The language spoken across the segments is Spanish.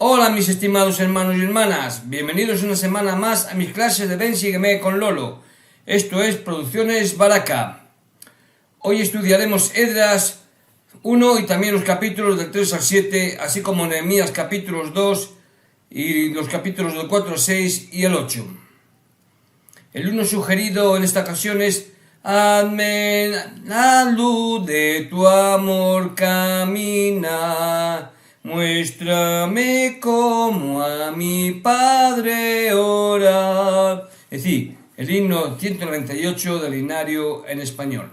Hola mis estimados hermanos y hermanas, bienvenidos una semana más a mis clases de Ven Sígueme con Lolo. Esto es Producciones Baraka. Hoy estudiaremos Esdras 1 y también los capítulos del 3 al 7, así como Nehemías capítulos 2 y los capítulos del 4 al 6 y el 8. El himno sugerido en esta ocasión es: hazme la luz de tu amor camina, muéstrame cómo a mi Padre orar. Es decir, el himno 198 del Himnario en español.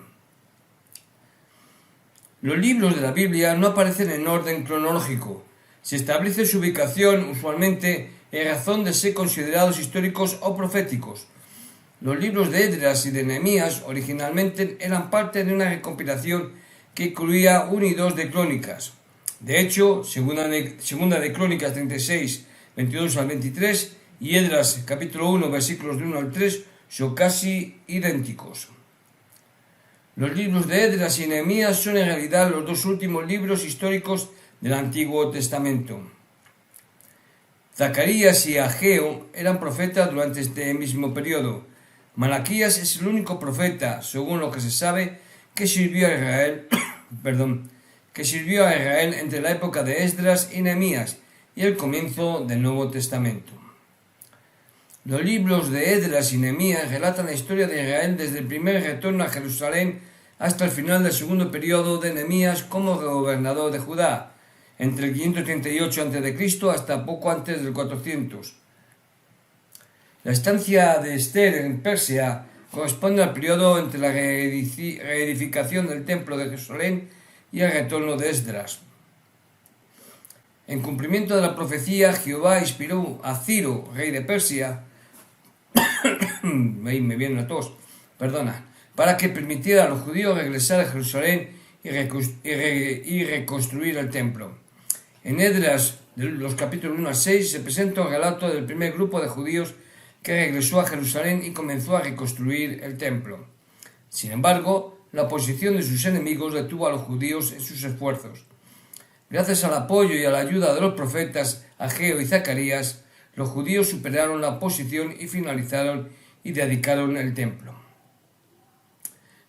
Los libros de la Biblia no aparecen en orden cronológico. Se establece su ubicación usualmente en razón de ser considerados históricos o proféticos. Los libros de Esdras y de Nehemías originalmente eran parte de una recopilación que incluía 1 y 2 de Crónicas. De hecho, segunda de Crónicas 36, 22 al 23 y Esdras capítulo 1, versículos de 1 al 3 son casi idénticos. Los libros de Esdras y Nehemías son en realidad los dos últimos libros históricos del Antiguo Testamento. Zacarías y Ageo eran profetas durante este mismo periodo. Malaquías es el único profeta, según lo que se sabe, que sirvió a Israel entre la época de Esdras y Nehemías y el comienzo del Nuevo Testamento. Los libros de Esdras y Nehemías relatan la historia de Israel desde el primer retorno a Jerusalén hasta el final del segundo periodo de Nehemías como gobernador de Judá, entre el 538 a.C. hasta poco antes del 400. La estancia de Esther en Persia corresponde al periodo entre la reedificación del templo de Jerusalén y el retorno de Esdras. En cumplimiento de la profecía, Jehová inspiró a Ciro, rey de Persia, para que permitiera a los judíos regresar a Jerusalén y reconstruir el templo. En Esdras, de los capítulos 1 al 6, se presenta un relato del primer grupo de judíos que regresó a Jerusalén y comenzó a reconstruir el templo. Sin embargo, la oposición de sus enemigos detuvo a los judíos en sus esfuerzos. Gracias al apoyo y a la ayuda de los profetas Ageo y Zacarías, los judíos superaron la oposición y finalizaron y dedicaron el templo.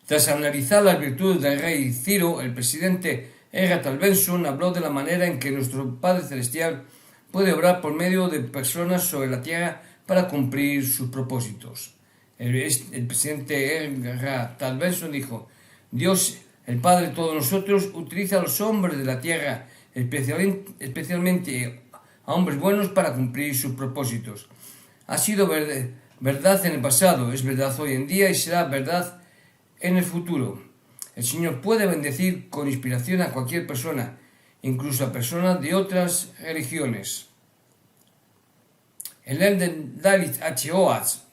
Tras analizar las virtudes del rey Ciro, el presidente Egatal Benson habló de la manera en que nuestro Padre Celestial puede obrar por medio de personas sobre la tierra para cumplir sus propósitos. El presidente Egatal Benson dijo: Dios, el Padre de todos nosotros, utiliza a los hombres de la tierra, especialmente a hombres buenos, para cumplir sus propósitos. Ha sido verdad en el pasado, es verdad hoy en día y será verdad en el futuro. El Señor puede bendecir con inspiración a cualquier persona, incluso a personas de otras religiones. El Elder David H. Oates,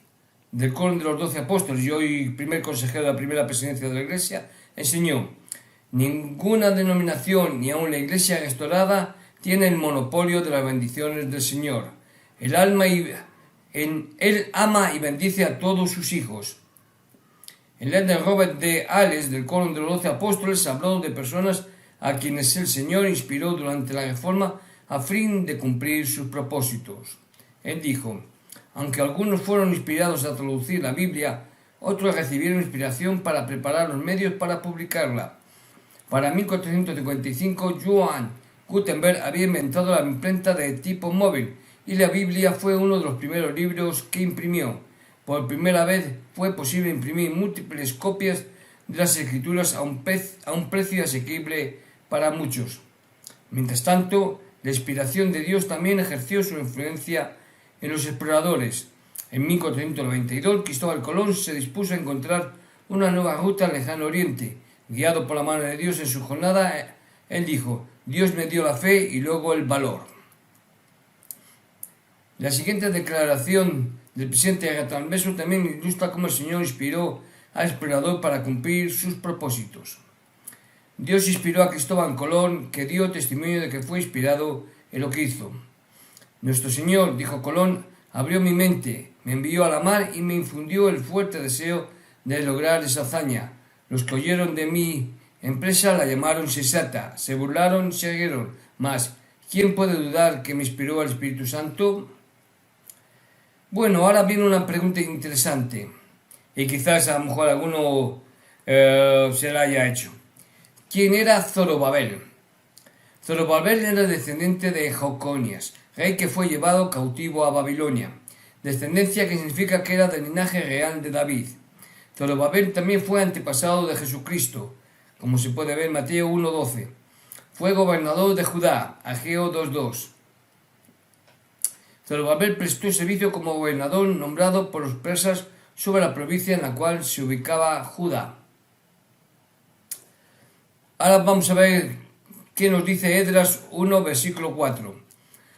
del Coro de los 12 Apóstoles y hoy primer consejero de la primera presidencia de la Iglesia, enseñó: ninguna denominación, ni aun la Iglesia restaurada, tiene el monopolio de las bendiciones del Señor. Él ama y bendice a todos sus hijos. El Elder Robert D. Ales, del Coro de los 12 Apóstoles, habló de personas a quienes el Señor inspiró durante la Reforma a fin de cumplir sus propósitos. Él dijo: aunque algunos fueron inspirados a traducir la Biblia, otros recibieron inspiración para preparar los medios para publicarla. Para 1455, Johann Gutenberg había inventado la imprenta de tipo móvil y la Biblia fue uno de los primeros libros que imprimió. Por primera vez fue posible imprimir múltiples copias de las Escrituras a un precio asequible para muchos. Mientras tanto, la inspiración de Dios también ejerció su influencia en los exploradores. En 1492, Cristóbal Colón se dispuso a encontrar una nueva ruta al lejano oriente. Guiado por la mano de Dios en su jornada, él dijo: Dios me dio la fe y luego el valor. La siguiente declaración del presidente Egatal Benson también ilustra cómo el Señor inspiró al explorador para cumplir sus propósitos. Dios inspiró a Cristóbal Colón, que dio testimonio de que fue inspirado en lo que hizo. Nuestro Señor, dijo Colón, abrió mi mente, me envió a la mar y me infundió el fuerte deseo de lograr esa hazaña. Los que oyeron de mi empresa la llamaron sensata, se burlaron, se rieron, mas ¿Quién puede dudar que me inspiró el Espíritu Santo? Bueno, ahora viene una pregunta interesante y quizás a lo mejor alguno se la haya hecho. ¿Quién era Zorobabel? Zorobabel era descendiente de Jeconias, rey que fue llevado cautivo a Babilonia, descendencia que significa que era del linaje real de David. Zorobabel también fue antepasado de Jesucristo, como se puede ver en Mateo 1:12. Fue gobernador de Judá, Ageo 2:2. Zorobabel prestó servicio como gobernador nombrado por los persas sobre la provincia en la cual se ubicaba Judá. Ahora vamos a ver qué nos dice Esdras 1, versículo 4.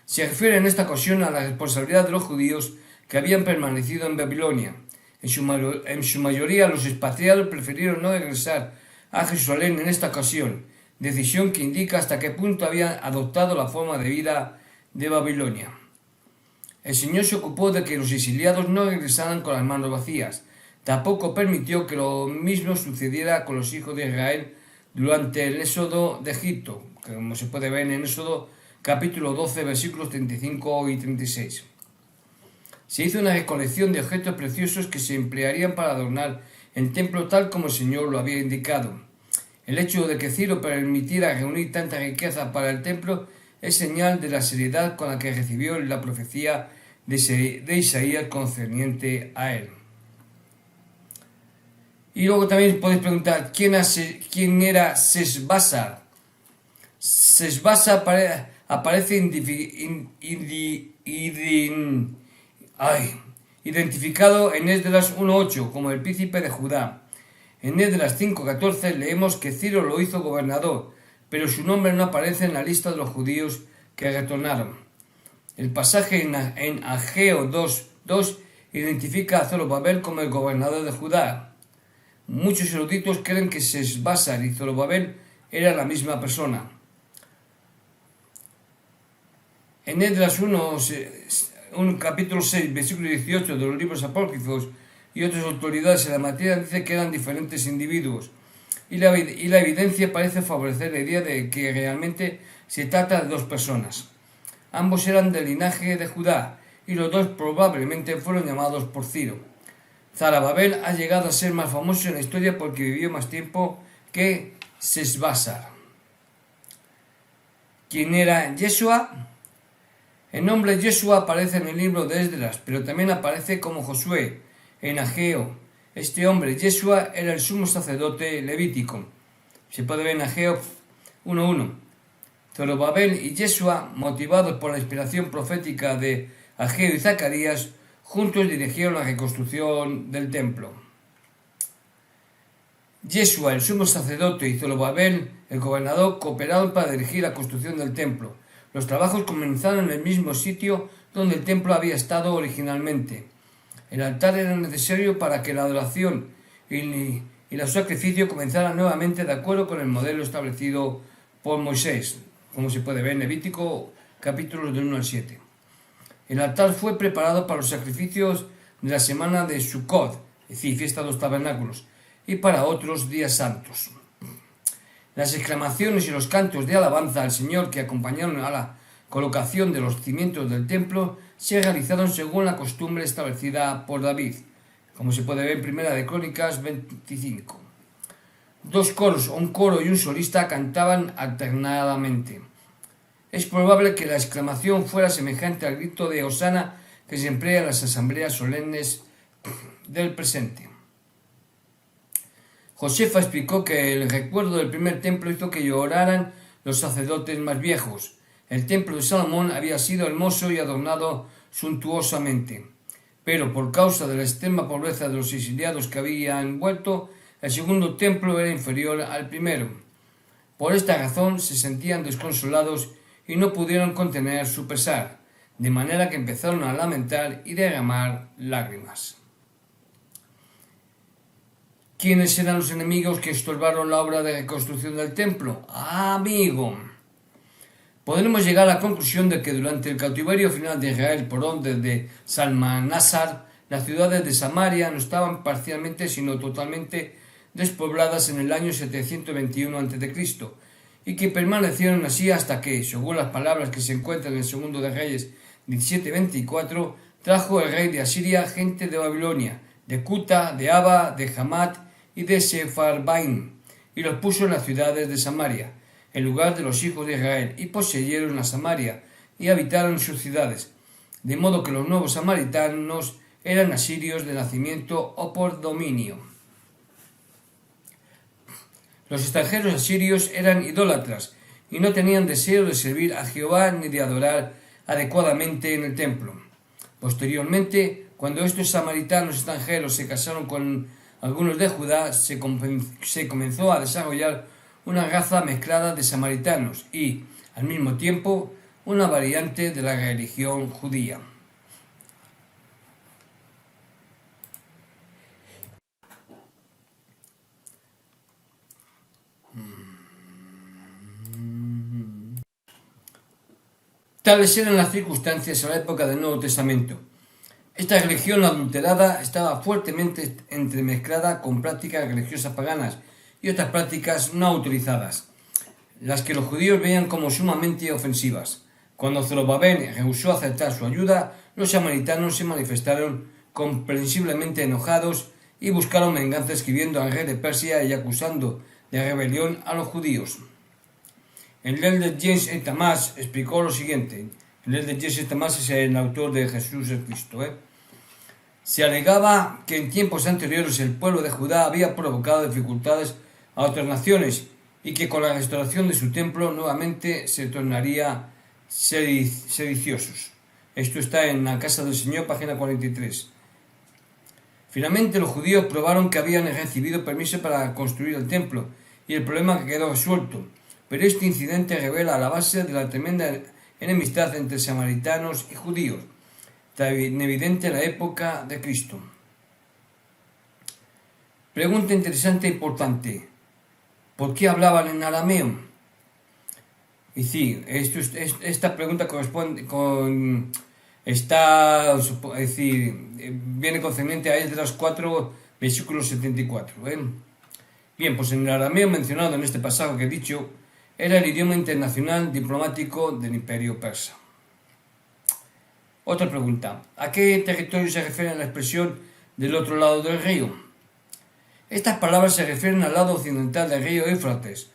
Se refiere en esta ocasión a la responsabilidad de los judíos que habían permanecido en Babilonia. En su mayoría los expatriados prefirieron no regresar a Jerusalén en esta ocasión, decisión que indica hasta qué punto habían adoptado la forma de vida de Babilonia. El Señor se ocupó de que los exiliados no regresaran con las manos vacías. Tampoco permitió que lo mismo sucediera con los hijos de Israel durante el éxodo de Egipto, como se puede ver en Éxodo capítulo 12, versículos 35 y 36. Se hizo una recolección de objetos preciosos que se emplearían para adornar el templo tal como el Señor lo había indicado. El hecho de que Ciro permitiera reunir tanta riqueza para el templo es señal de la seriedad con la que recibió la profecía de Isaías concerniente a él. Y luego también podéis preguntar, ¿quién era Sesbazar? Sesbazar aparece identificado en Esdras 1:8 como el príncipe de Judá. En Esdras 5:14 leemos que Ciro lo hizo gobernador, pero su nombre no aparece en la lista de los judíos que retornaron. El pasaje en Ageo 2:2 identifica a Zorobabel como el gobernador de Judá. Muchos eruditos creen que Sesbazar y Zorobabel eran la misma persona. En Esdras 1, capítulo 6, versículo 18 de los libros apócrifos y otras autoridades en la materia dice que eran diferentes individuos. Y la evidencia parece favorecer la idea de que realmente se trata de dos personas. Ambos eran del linaje de Judá y los dos probablemente fueron llamados por Ciro. Zorobabel ha llegado a ser más famoso en la historia porque vivió más tiempo que Sesbazar. ¿Quién era Yeshua? El nombre Yeshua aparece en el libro de Esdras, pero también aparece como Josué en Ageo. Este hombre, Yeshua, era el sumo sacerdote levítico. Se puede ver en Ageo 1:1. Zorobabel y Yeshua, motivados por la inspiración profética de Ageo y Zacarías, juntos dirigieron la reconstrucción del templo. Yeshua, el sumo sacerdote, y Zorobabel, el gobernador, cooperaron para dirigir la construcción del templo. Los trabajos comenzaron en el mismo sitio donde el templo había estado originalmente. El altar era necesario para que la adoración y los sacrificios comenzaran nuevamente de acuerdo con el modelo establecido por Moisés, como se puede ver en Levítico capítulos del 1 al 7. El altar fue preparado para los sacrificios de la semana de Sukkot, es decir, fiesta de los tabernáculos, y para otros días santos. Las exclamaciones y los cantos de alabanza al Señor que acompañaron a la colocación de los cimientos del templo se realizaron según la costumbre establecida por David, como se puede ver en Primera de Crónicas 25. Dos coros, un coro y un solista cantaban alternadamente. Es probable que la exclamación fuera semejante al grito de Hosana que se emplea en las asambleas solemnes del presente. Josefa explicó que el recuerdo del primer templo hizo que lloraran los sacerdotes más viejos. El templo de Salomón había sido hermoso y adornado suntuosamente, pero por causa de la extrema pobreza de los exiliados que habían vuelto, el segundo templo era inferior al primero. Por esta razón se sentían desconsolados y no pudieron contener su pesar, de manera que empezaron a lamentar y derramar lágrimas. ¿Quiénes eran los enemigos que estorbaron la obra de reconstrucción del templo? Amigo, podremos llegar a la conclusión de que durante el cautiverio final de Israel por orden de Salmanasar, las ciudades de Samaria no estaban parcialmente sino totalmente despobladas en el año 721 a.C. y que permanecieron así hasta que, según las palabras que se encuentran en el segundo de Reyes 17:24, trajo el rey de Asiria gente de Babilonia, de Cuta, de Aba, de Hamat y de Sepharvaim, y los puso en las ciudades de Samaria, en lugar de los hijos de Israel, y poseyeron a Samaria, y habitaron en sus ciudades, de modo que los nuevos samaritanos eran asirios de nacimiento o por dominio. Los extranjeros asirios eran idólatras y no tenían deseo de servir a Jehová ni de adorar adecuadamente en el templo. Posteriormente, cuando estos samaritanos extranjeros se casaron con algunos de Judá, se comenzó a desarrollar una raza mezclada de samaritanos y, al mismo tiempo, una variante de la religión judía. Tales eran las circunstancias a la época del Nuevo Testamento. Esta religión adulterada estaba fuertemente entremezclada con prácticas religiosas paganas y otras prácticas no autorizadas, las que los judíos veían como sumamente ofensivas. Cuando Zorobabel rehusó aceptar su ayuda, los samaritanos se manifestaron comprensiblemente enojados y buscaron venganza escribiendo al rey de Persia y acusando de rebelión a los judíos. El elder James E. Tamás explicó lo siguiente. El elder James E. Tamás es el autor de Jesús el Cristo. Se alegaba que en tiempos anteriores el pueblo de Judá había provocado dificultades a otras naciones y que con la restauración de su templo nuevamente se tornaría sediciosos. Esto está en La Casa del Señor, página 43. Finalmente los judíos probaron que habían recibido permiso para construir el templo y el problema quedó resuelto. Pero este incidente revela la base de la tremenda enemistad entre samaritanos y judíos, tan evidente en la época de Cristo. Pregunta interesante e importante. ¿Por qué hablaban en arameo? Y sí, esta pregunta corresponde con... viene concerniente a Esdras 4, versículo 74. Bien, pues en el arameo mencionado en este pasaje que he dicho, era el idioma internacional diplomático del Imperio Persa. Otra pregunta. ¿A qué territorio se refiere la expresión del otro lado del río? Estas palabras se refieren al lado occidental del río Éufrates.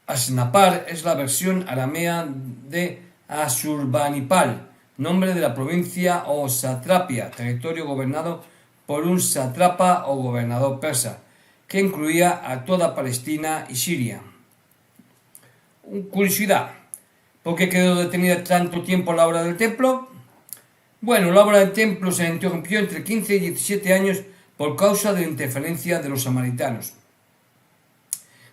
Asnapar es la versión aramea de Asurbanipal, nombre de la provincia o satrapia, territorio gobernado por un sátrapa o gobernador persa, que incluía a toda Palestina y Siria. Curiosidad. ¿Por qué quedó detenida tanto tiempo la obra del templo? Bueno, la obra del templo se interrumpió entre 15 y 17 años por causa de la interferencia de los samaritanos.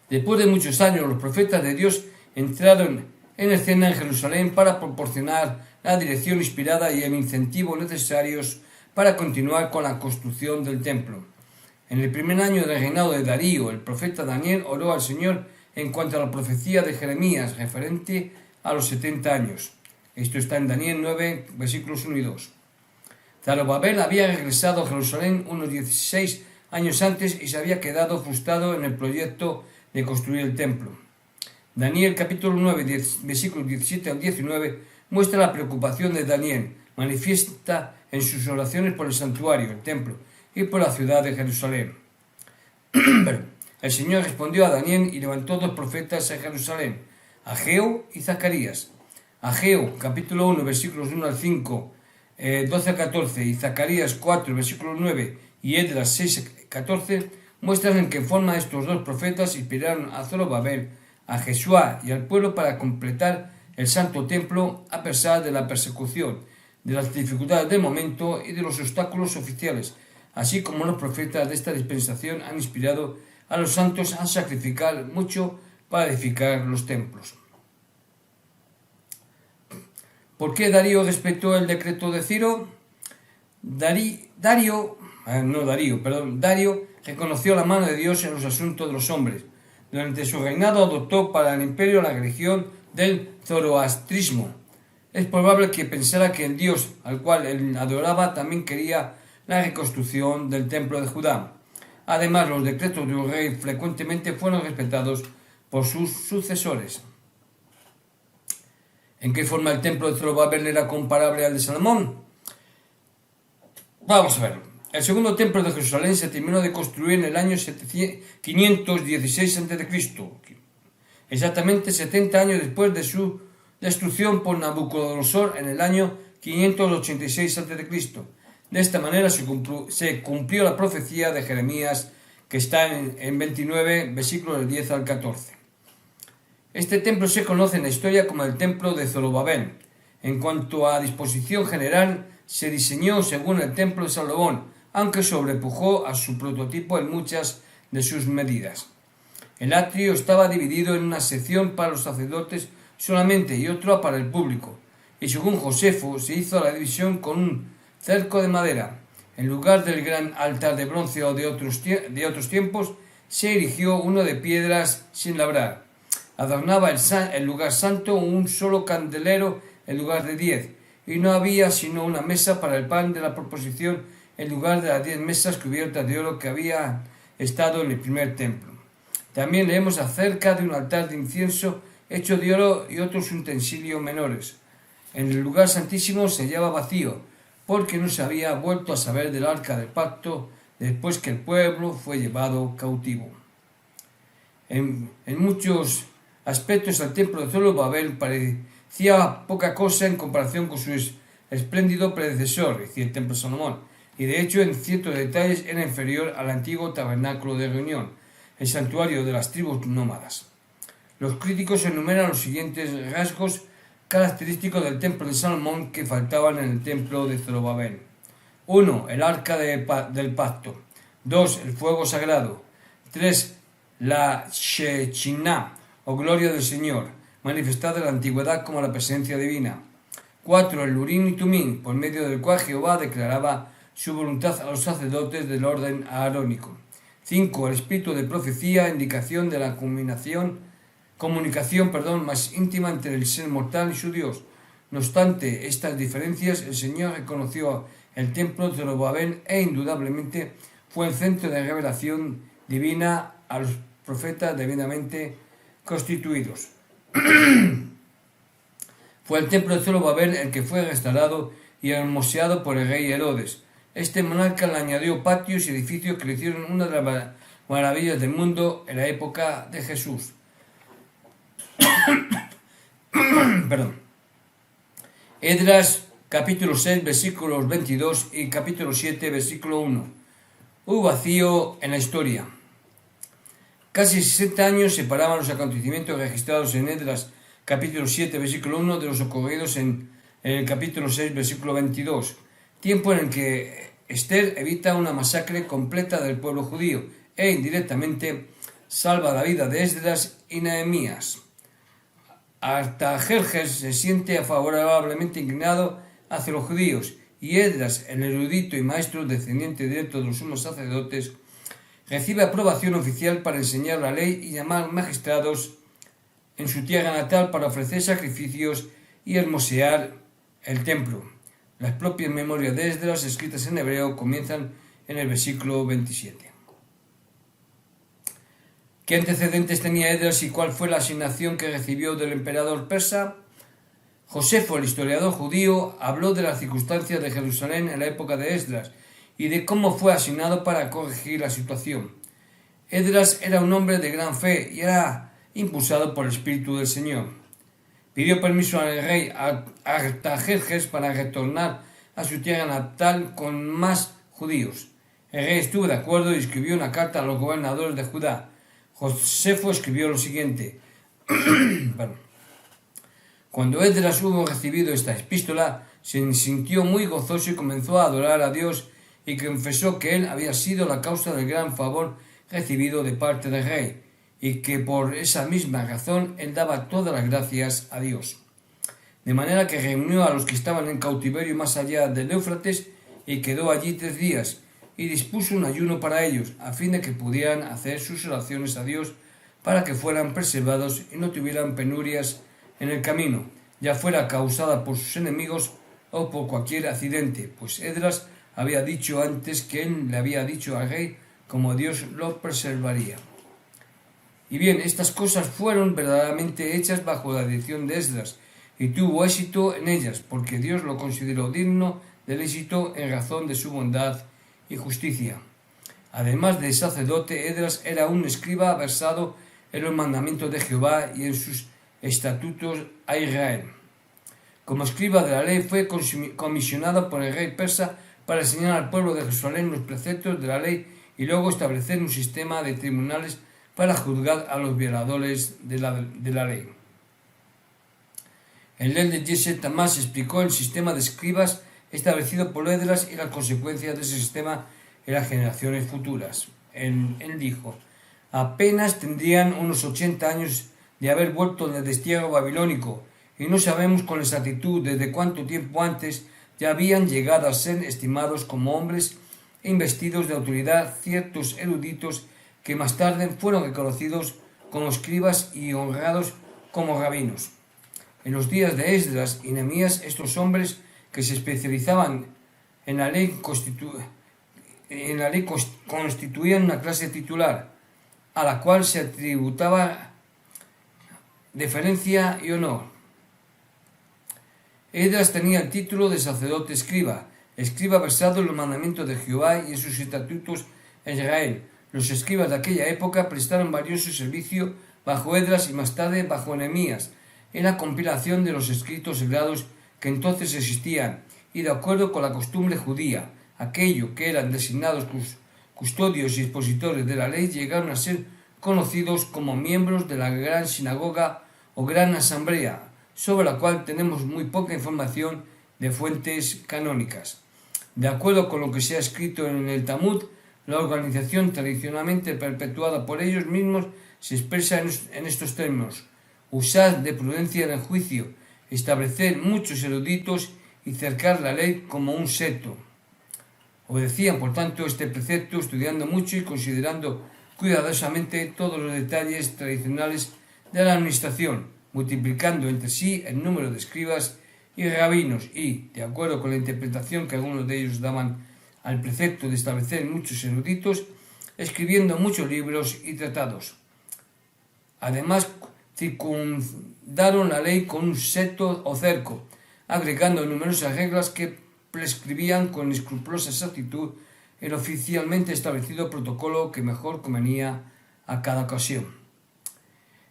Después de muchos años, los profetas de Dios entraron en escena en Jerusalén para proporcionar la dirección inspirada y el incentivo necesarios para continuar con la construcción del templo. En el primer año del reinado de Darío, el profeta Daniel oró al Señor en cuanto a la profecía de Jeremías referente a los 70 años. Esto está en Daniel 9, versículos 1 y 2. Zorobabel había regresado a Jerusalén unos 16 años antes y se había quedado frustrado en el proyecto de construir el templo. Daniel capítulo 9, versículos 17 al 19 muestra la preocupación de Daniel, manifiesta en sus oraciones por el santuario, el templo, y por la ciudad de Jerusalén. El Señor respondió a Daniel y levantó dos profetas en Jerusalén, Ageo y Zacarías. Ageo, capítulo 1, versículos 1 al 5, 12 al 14, y Zacarías 4, versículo 9, y Esdras 6, 14, muestran en qué forma estos dos profetas inspiraron a Zorobabel, a Jesuá y al pueblo para completar el santo templo a pesar de la persecución, de las dificultades del momento y de los obstáculos oficiales, así como los profetas de esta dispensación han inspirado a los santos a sacrificar mucho para edificar los templos. ¿Por qué Darío respetó el decreto de Ciro? Darío reconoció la mano de Dios en los asuntos de los hombres. Durante su reinado adoptó para el imperio la religión del zoroastrismo. Es probable que pensara que el Dios al cual él adoraba también quería la reconstrucción del templo de Judá. Además, los decretos de un rey frecuentemente fueron respetados por sus sucesores. ¿En qué forma el templo de Zorobabel era comparable al de Salomón? Vamos a verlo. El segundo templo de Jerusalén se terminó de construir en el año 516 a.C., exactamente 70 años después de su destrucción por Nabucodonosor en el año 586 a.C. De esta manera se cumplió la profecía de Jeremías que está en 29, versículos del 10 al 14. Este templo se conoce en la historia como el templo de Zorobabel. En cuanto a disposición general, se diseñó según el templo de Salomón, aunque sobrepujó a su prototipo en muchas de sus medidas. El atrio estaba dividido en una sección para los sacerdotes solamente y otra para el público, y según Josefo se hizo la división con un cerco de madera. En lugar del gran altar de bronce o de otros tiempos, se erigió uno de piedras sin labrar. Adornaba el lugar santo un solo candelero en lugar de 10, y no había sino una mesa para el pan de la proposición en lugar de las 10 mesas cubiertas de oro que habían estado en el primer templo. También leemos acerca de un altar de incienso hecho de oro y otros utensilios menores. En el lugar santísimo se hallaba vacío, porque no se había vuelto a saber del arca del pacto después que el pueblo fue llevado cautivo. En muchos aspectos el templo de Zorobabel parecía poca cosa en comparación con su espléndido predecesor, es decir, el templo de Salomón, y de hecho en ciertos detalles era inferior al antiguo tabernáculo de reunión, el santuario de las tribus nómadas. Los críticos enumeran los siguientes rasgos característicos del templo de Salomón que faltaban en el templo de Zorobabel. 1. El arca del pacto. 2. El fuego sagrado. 3. La Shechiná, o gloria del Señor, manifestada en la antigüedad como la presencia divina. 4. El Urim y Tumim, por medio del cual Jehová declaraba su voluntad a los sacerdotes del orden arónico. 5. El espíritu de profecía, indicación de la comunicación más íntima entre el ser mortal y su Dios. No obstante estas diferencias, el Señor reconoció el templo de Zorobabel e indudablemente fue el centro de revelación divina a los profetas debidamente constituidos. Fue el templo de Zorobabel el que fue restaurado y hermoseado por el rey Herodes. Este monarca le añadió patios y edificios que le hicieron una de las maravillas del mundo en la época de Jesús. Esdras capítulo 6 versículos 22 y capítulo 7 versículo 1. Hubo vacío en la historia. Casi 60 años separaban los acontecimientos registrados en Esdras capítulo 7 versículo 1 de los ocurridos en el capítulo 6 versículo 22, tiempo en el que Esther evita una masacre completa del pueblo judío e indirectamente salva la vida de Esdras y Nehemías. Artajerjes se siente favorablemente inclinado hacia los judíos y Esdras, el erudito y maestro descendiente directo de los sumos sacerdotes, recibe aprobación oficial para enseñar la ley y llamar magistrados en su tierra natal para ofrecer sacrificios y hermosear el templo. Las propias memorias de Esdras, escritas en hebreo, comienzan en el versículo 27. ¿Qué antecedentes tenía Esdras y cuál fue la asignación que recibió del emperador persa? Josefo, el historiador judío, habló de las circunstancias de Jerusalén en la época de Esdras y de cómo fue asignado para corregir la situación. Esdras era un hombre de gran fe y era impulsado por el Espíritu del Señor. Pidió permiso al rey Artajerjes para retornar a su tierra natal con más judíos. El rey estuvo de acuerdo y escribió una carta a los gobernadores de Judá. Josefo escribió lo siguiente. Cuando Esdras hubo recibido esta epístola, se sintió muy gozoso y comenzó a adorar a Dios y confesó que él había sido la causa del gran favor recibido de parte del rey y que por esa misma razón él daba todas las gracias a Dios. De manera que reunió a los que estaban en cautiverio más allá del Éufrates y quedó allí 3 días y dispuso un ayuno para ellos, a fin de que pudieran hacer sus oraciones a Dios para que fueran preservados y no tuvieran penurias en el camino, ya fuera causada por sus enemigos o por cualquier accidente, pues Esdras había dicho antes que él le había dicho al rey cómo Dios lo preservaría. Y bien, estas cosas fueron verdaderamente hechas bajo la dirección de Esdras, y tuvo éxito en ellas, porque Dios lo consideró digno del éxito en razón de su bondad y justicia. Además de sacerdote, Esdras era un escriba versado en los mandamientos de Jehová y en sus estatutos a Israel. Como escriba de la ley fue comisionado por el rey persa para enseñar al pueblo de Jerusalén los preceptos de la ley y luego establecer un sistema de tribunales para juzgar a los violadores de la ley. El rey de Jesse Tamás explicó el sistema de escribas establecido por Esdras y las consecuencias de ese sistema en las generaciones futuras. Él dijo: apenas tendrían unos 80 años de haber vuelto del destierro babilónico, y no sabemos con exactitud desde cuánto tiempo antes ya habían llegado a ser estimados como hombres e investidos de autoridad ciertos eruditos que más tarde fueron reconocidos como escribas y honrados como rabinos. En los días de Esdras y Nehemías, estos hombres que se especializaban en la ley constituían una clase titular, a la cual se atributaba deferencia y honor. Esdras tenía el título de sacerdote escriba versado en los mandamientos de Jehová y en sus estatutos en Israel. Los escribas de aquella época prestaron valioso servicio bajo Esdras y más tarde bajo Nehemías en la compilación de los escritos sagrados que entonces existían, y de acuerdo con la costumbre judía, aquellos que eran designados custodios y expositores de la ley llegaron a ser conocidos como miembros de la gran sinagoga o gran asamblea, sobre la cual tenemos muy poca información de fuentes canónicas. De acuerdo con lo que se ha escrito en el Talmud, la organización tradicionalmente perpetuada por ellos mismos se expresa en estos términos: usar de prudencia en el juicio, establecer muchos eruditos y cercar la ley como un seto. Obedecían, por tanto, este precepto estudiando mucho y considerando cuidadosamente todos los detalles tradicionales de la administración, multiplicando entre sí el número de escribas y rabinos y, de acuerdo con la interpretación que algunos de ellos daban al precepto de establecer muchos eruditos, escribiendo muchos libros y tratados. Además, circundaron la ley con un seto o cerco, agregando numerosas reglas que prescribían con escrupulosa exactitud el oficialmente establecido protocolo que mejor convenía a cada ocasión.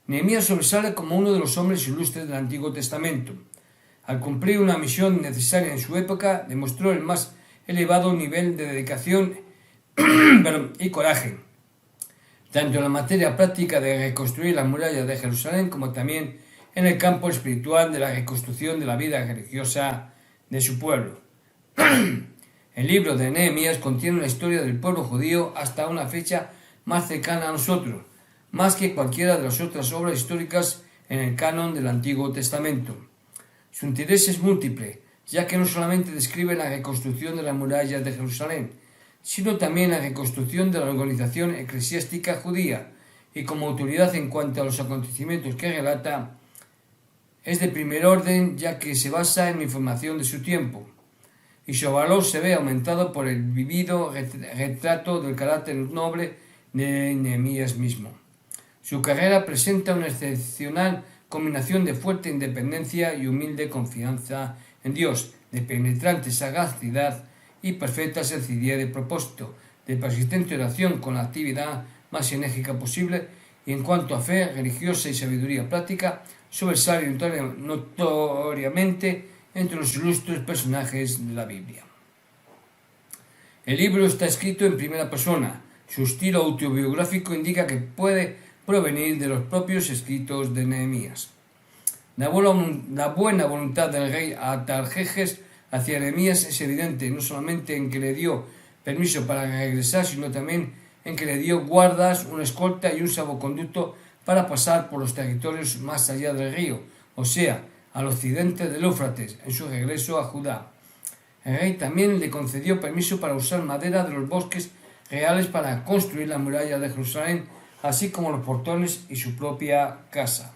Nehemías sobresale como uno de los hombres ilustres del Antiguo Testamento. Al cumplir una misión necesaria en su época, demostró el más elevado nivel de dedicación y coraje, tanto en la materia práctica de reconstruir las murallas de Jerusalén como también en el campo espiritual de la reconstrucción de la vida religiosa de su pueblo. El libro de Nehemías contiene una historia del pueblo judío hasta una fecha más cercana a nosotros, más que cualquiera de las otras obras históricas en el canon del Antiguo Testamento. Su interés es múltiple, ya que no solamente describe la reconstrucción de las murallas de Jerusalén, sino también la reconstrucción de la organización eclesiástica judía, y como autoridad en cuanto a los acontecimientos que relata, es de primer orden, ya que se basa en la información de su tiempo, y su valor se ve aumentado por el vivido retrato del carácter noble de Nehemías mismo. Su carrera presenta una excepcional combinación de fuerte independencia y humilde confianza en Dios, de penetrante sagacidad y perfecta sencillez de propósito, de persistente oración con la actividad más enérgica posible, y en cuanto a fe religiosa y sabiduría práctica, sobresale notoriamente entre los ilustres personajes de la Biblia. El libro está escrito en primera persona. Su estilo autobiográfico indica que puede provenir de los propios escritos de Nehemías. La buena voluntad del rey Artajerjes hacia Nehemías es evidente, no solamente en que le dio permiso para regresar, sino también en que le dio guardas, una escolta y un salvoconducto para pasar por los territorios más allá del río, o sea, al occidente del Éufrates, en su regreso a Judá. El rey también le concedió permiso para usar madera de los bosques reales para construir la muralla de Jerusalén, así como los portones y su propia casa.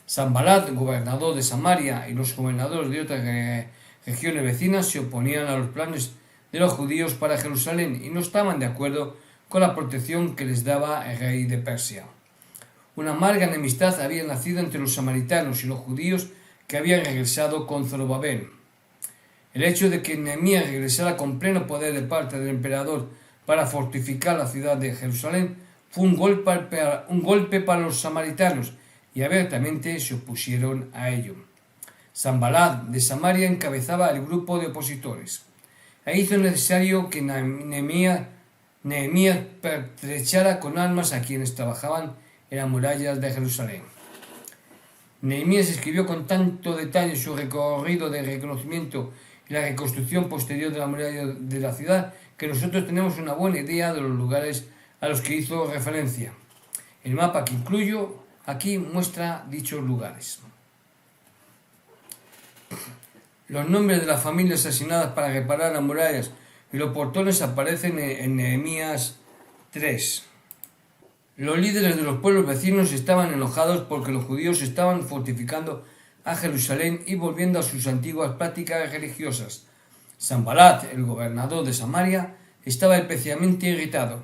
Sanbalat, gobernador de Samaria, y los gobernadores de otras regiones vecinas se oponían a los planes de los judíos para Jerusalén y no estaban de acuerdo con la protección que les daba el rey de Persia. Una amarga enemistad había nacido entre los samaritanos y los judíos que habían regresado con Zorobabel. El hecho de que Nehemías regresara con pleno poder de parte del emperador para fortificar la ciudad de Jerusalén fue un golpe para los samaritanos y abiertamente se opusieron a ello. Sanballat de Samaria encabezaba el grupo de opositores e hizo necesario que Nehemías pertrechara con armas a quienes trabajaban en las murallas de Jerusalén. Nehemías escribió con tanto detalle su recorrido de reconocimiento y la reconstrucción posterior de la muralla de la ciudad que nosotros tenemos una buena idea de los lugares a los que hizo referencia. El mapa que incluyo aquí muestra dichos lugares. Los nombres de las familias asignadas para reparar las murallas y los portones aparecen en Nehemías 3. Los líderes de los pueblos vecinos estaban enojados porque los judíos estaban fortificando a Jerusalén y volviendo a sus antiguas prácticas religiosas. Sanballat, el gobernador de Samaria, estaba especialmente irritado,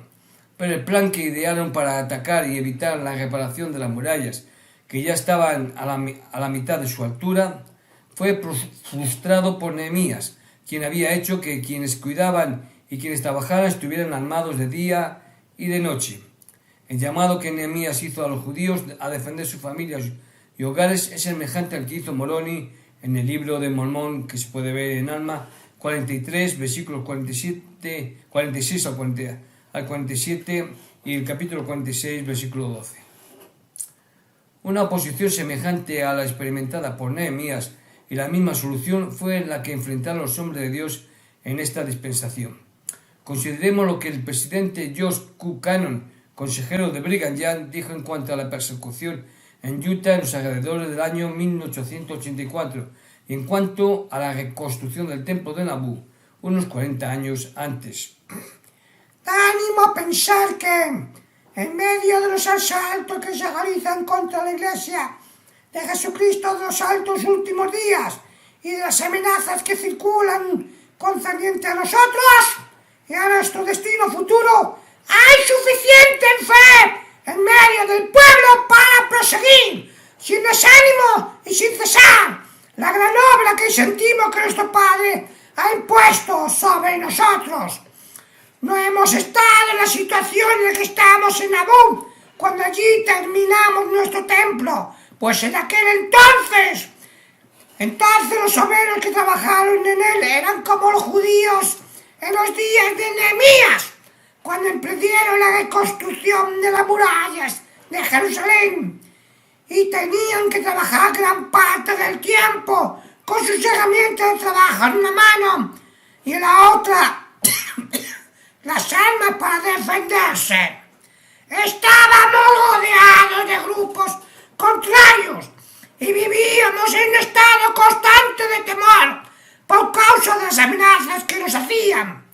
pero el plan que idearon para atacar y evitar la reparación de las murallas, que ya estaban a la mitad de su altura, fue frustrado por Nehemías, quien había hecho que quienes cuidaban y quienes trabajaran estuvieran armados de día y de noche. El llamado que Nehemías hizo a los judíos a defender sus familias y hogares es semejante al que hizo Moroni en el libro de Mormón, que se puede ver en Alma 43, versículos 46 al 47 y el capítulo 46, versículo 12. Una oposición semejante a la experimentada por Nehemías y la misma solución fue la que enfrentaron los hombres de Dios en esta dispensación. Consideremos lo que el presidente Josh Q. Cannon, consejero de Brigham Young, dijo en cuanto a la persecución en Utah en los alrededores del año 1884 y en cuanto a la reconstrucción del templo de Nabú unos 40 años antes. Da ánimo a pensar que, en medio de los asaltos que se realizan contra la Iglesia de Jesucristo de los altos últimos días y de las amenazas que circulan concerniente a nosotros y a nuestro destino futuro, hay suficiente fe en medio del pueblo para proseguir sin desánimo y sin cesar la gran obra que sentimos que nuestro Padre ha impuesto sobre nosotros. No hemos estado en la situación en la que estamos en Nabú cuando allí terminamos nuestro templo, pues en aquel entonces los obreros que trabajaron en él eran como los judíos en los días de Nehemías, cuando emprendieron la reconstrucción de las murallas de Jerusalén y tenían que trabajar gran parte del tiempo con sus herramientas de trabajo en una mano y en la otra las armas para defenderse. Estábamos rodeados de grupos contrarios y vivíamos en un estado constante de temor por causa de las amenazas que nos hacían,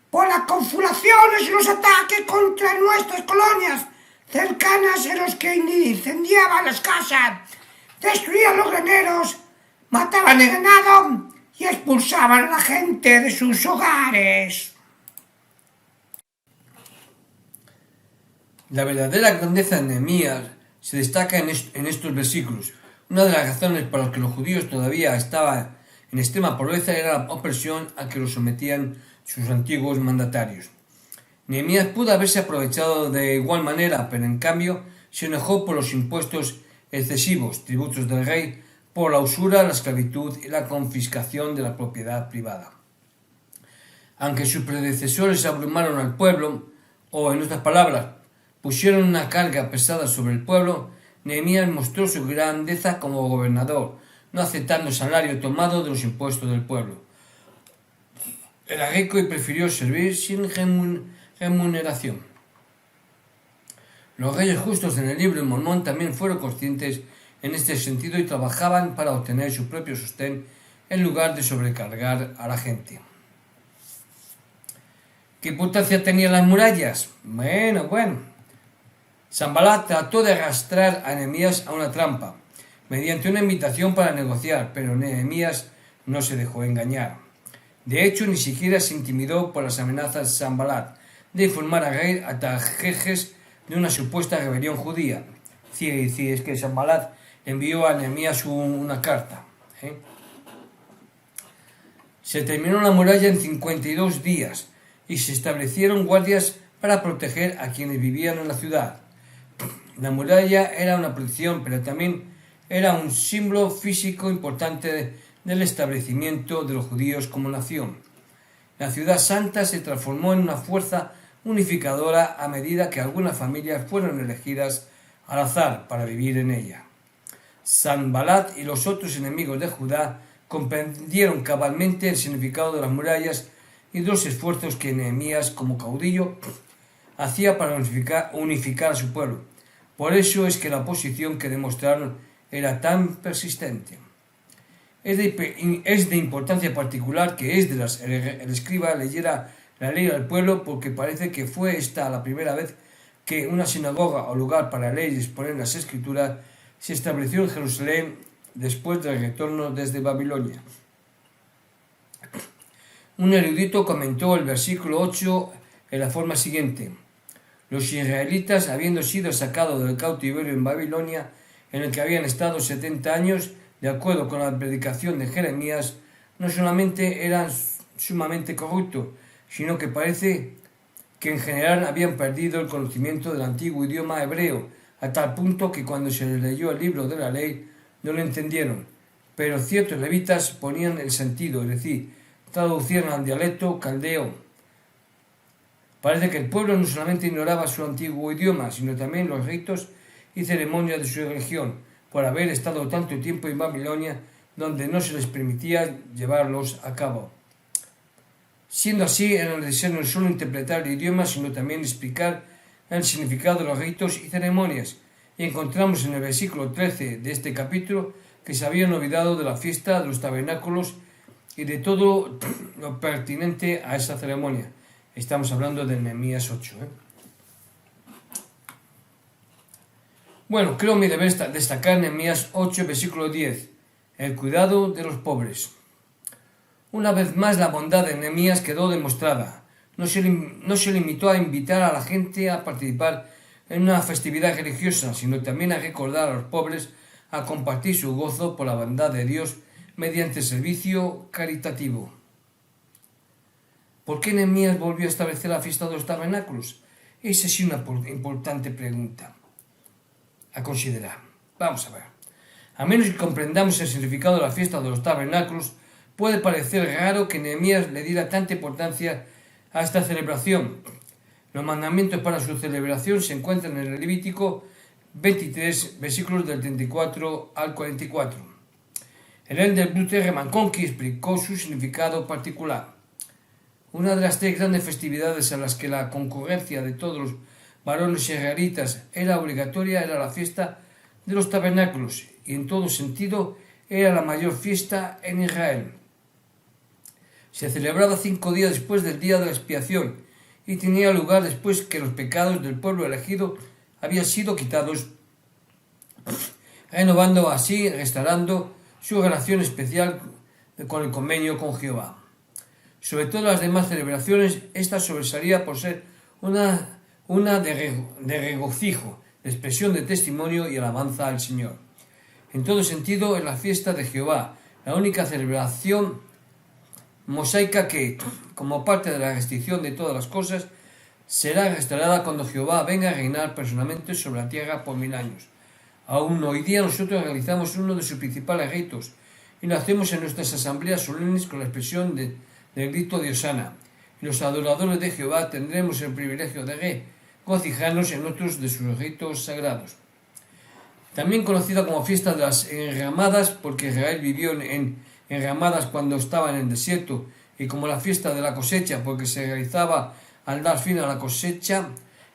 por las confabulaciones y los ataques contra nuestras colonias cercanas en los que incendiaban las casas, destruían los graneros, mataban el ganado y expulsaban a la gente de sus hogares. La verdadera grandeza de Nehemías se destaca en estos versículos. Una de las razones por las que los judíos todavía estaban en extrema pobreza era la opresión a que los sometían sus antiguos mandatarios. Nehemías pudo haberse aprovechado de igual manera, pero en cambio se enojó por los impuestos excesivos, tributos del rey, por la usura, la esclavitud y la confiscación de la propiedad privada. Aunque sus predecesores abrumaron al pueblo, o en otras palabras, pusieron una carga pesada sobre el pueblo, Nehemías mostró su grandeza como gobernador, no aceptando el salario tomado de los impuestos del pueblo. Era rico y prefirió servir sin remuneración. Los reyes justos en el libro de Mormón también fueron conscientes en este sentido y trabajaban para obtener su propio sostén en lugar de sobrecargar a la gente. ¿Qué importancia tenían las murallas? Bueno. Sanballat trató de arrastrar a Nehemías a una trampa, mediante una invitación para negociar, pero Nehemías no se dejó engañar. De hecho, ni siquiera se intimidó por las amenazas de Sanballat de informar a rey Artajerjes de una supuesta rebelión judía. Sí, es que Sanbalat envió a Nehemías una carta. Se terminó la muralla en 52 días y se establecieron guardias para proteger a quienes vivían en la ciudad. La muralla era una protección, pero también era un símbolo físico importante del establecimiento de los judíos como nación. La ciudad santa se transformó en una fuerza unificadora a medida que algunas familias fueron elegidas al azar para vivir en ella. Sanbalat y los otros enemigos de Judá comprendieron cabalmente el significado de las murallas y de los esfuerzos que Nehemías, como caudillo, hacía para unificar a su pueblo. Por eso es que la oposición que demostraron era tan persistente. Es de importancia particular que Esdras, el escriba, leyera la ley al pueblo, porque parece que fue esta la primera vez que una sinagoga o lugar para leer y exponer las escrituras se estableció en Jerusalén después del retorno desde Babilonia. Un erudito comentó el versículo 8 en la forma siguiente: los israelitas, habiendo sido sacados del cautiverio en Babilonia, en el que habían estado 70 años, de acuerdo con la predicación de Jeremías, no solamente eran sumamente corruptos, sino que parece que en general habían perdido el conocimiento del antiguo idioma hebreo, a tal punto que cuando se les leyó el libro de la ley no lo entendieron. Pero ciertos levitas ponían el sentido, es decir, traducían al dialecto caldeo. Parece que el pueblo no solamente ignoraba su antiguo idioma, sino también los ritos y ceremonias de su religión, por haber estado tanto tiempo en Babilonia, donde no se les permitía llevarlos a cabo. Siendo así, era necesario no solo interpretar el idioma, sino también explicar el significado de los ritos y ceremonias. Y encontramos en el versículo 13 de este capítulo que se habían olvidado de la fiesta de los tabernáculos y de todo lo pertinente a esa ceremonia. Estamos hablando de Nehemías 8. Bueno, creo mi deber destacar Nehemías 8, versículo 10, el cuidado de los pobres. Una vez más la bondad de Nehemías quedó demostrada. No se limitó a invitar a la gente a participar en una festividad religiosa, sino también a recordar a los pobres a compartir su gozo por la bondad de Dios mediante servicio caritativo. ¿Por qué Nehemías volvió a establecer la fiesta de los tabernáculos? Esa es una importante pregunta a considerar. Vamos a ver. A menos que comprendamos el significado de la fiesta de los tabernáculos, puede parecer raro que Nehemías le diera tanta importancia a esta celebración. Los mandamientos para su celebración se encuentran en el Levítico 23, versículos del 34 al 44. El elder Luther McConkie explicó su significado particular. Una de las 3 grandes festividades a las que la concurrencia de todos los varones israelitas era obligatoria era la fiesta de los tabernáculos, y en todo sentido era la mayor fiesta en Israel. Se celebraba 5 días después del día de la expiación y tenía lugar después que los pecados del pueblo elegido habían sido quitados, renovando así, restaurando su relación especial con el convenio con Jehová. Sobre todas las demás celebraciones, esta sobresalía por ser una de regocijo, de expresión de testimonio y alabanza al Señor. En todo sentido, es la fiesta de Jehová, la única celebración mosaica que, como parte de la restricción de todas las cosas, será restaurada cuando Jehová venga a reinar personalmente sobre la tierra por 1000 años. Aún hoy día nosotros realizamos uno de sus principales ritos y lo hacemos en nuestras asambleas solemnes con la expresión del grito de Hosana. Y los adoradores de Jehová tendremos el privilegio de regocijarnos en otros de sus ritos sagrados. También conocida como fiesta de las enramadas, porque Israel vivió en enramadas cuando estaba en el desierto, y como la fiesta de la cosecha, porque se realizaba al dar fin a la cosecha,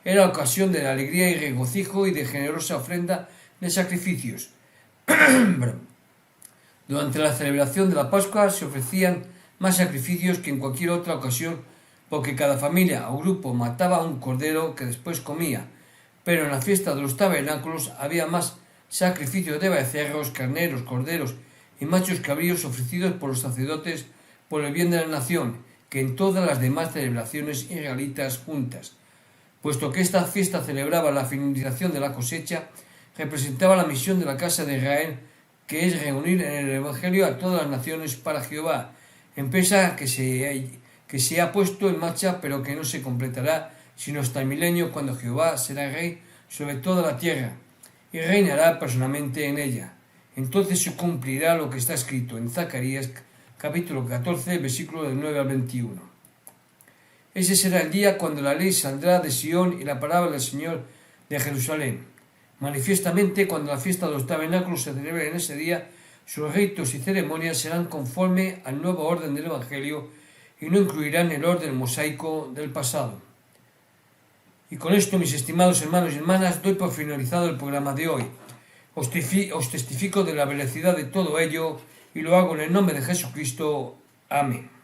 era ocasión de alegría y regocijo y de generosa ofrenda de sacrificios. Durante la celebración de la Pascua se ofrecían más sacrificios que en cualquier otra ocasión, porque cada familia o grupo mataba un cordero que después comía, pero en la fiesta de los tabernáculos había más sacrificios de becerros, carneros, corderos y machos cabríos ofrecidos por los sacerdotes por el bien de la nación, que en todas las demás celebraciones israelitas juntas. Puesto que esta fiesta celebraba la finalización de la cosecha, representaba la misión de la casa de Israel, que es reunir en el Evangelio a todas las naciones para Jehová, empresa que se ha puesto en marcha, pero que no se completará sino hasta el milenio, cuando Jehová será rey sobre toda la tierra y reinará personalmente en ella. Entonces se cumplirá lo que está escrito en Zacarías capítulo 14, versículos del 9 al 21. Ese será el día cuando la ley saldrá de Sión y la palabra del Señor de Jerusalén. Manifiestamente, cuando la fiesta de los tabernáculos se celebre en ese día, sus ritos y ceremonias serán conforme al nuevo orden del Evangelio y no incluirán el orden mosaico del pasado. Y con esto, mis estimados hermanos y hermanas, doy por finalizado el programa de hoy. Os testifico de la veracidad de todo ello y lo hago en el nombre de Jesucristo. Amén.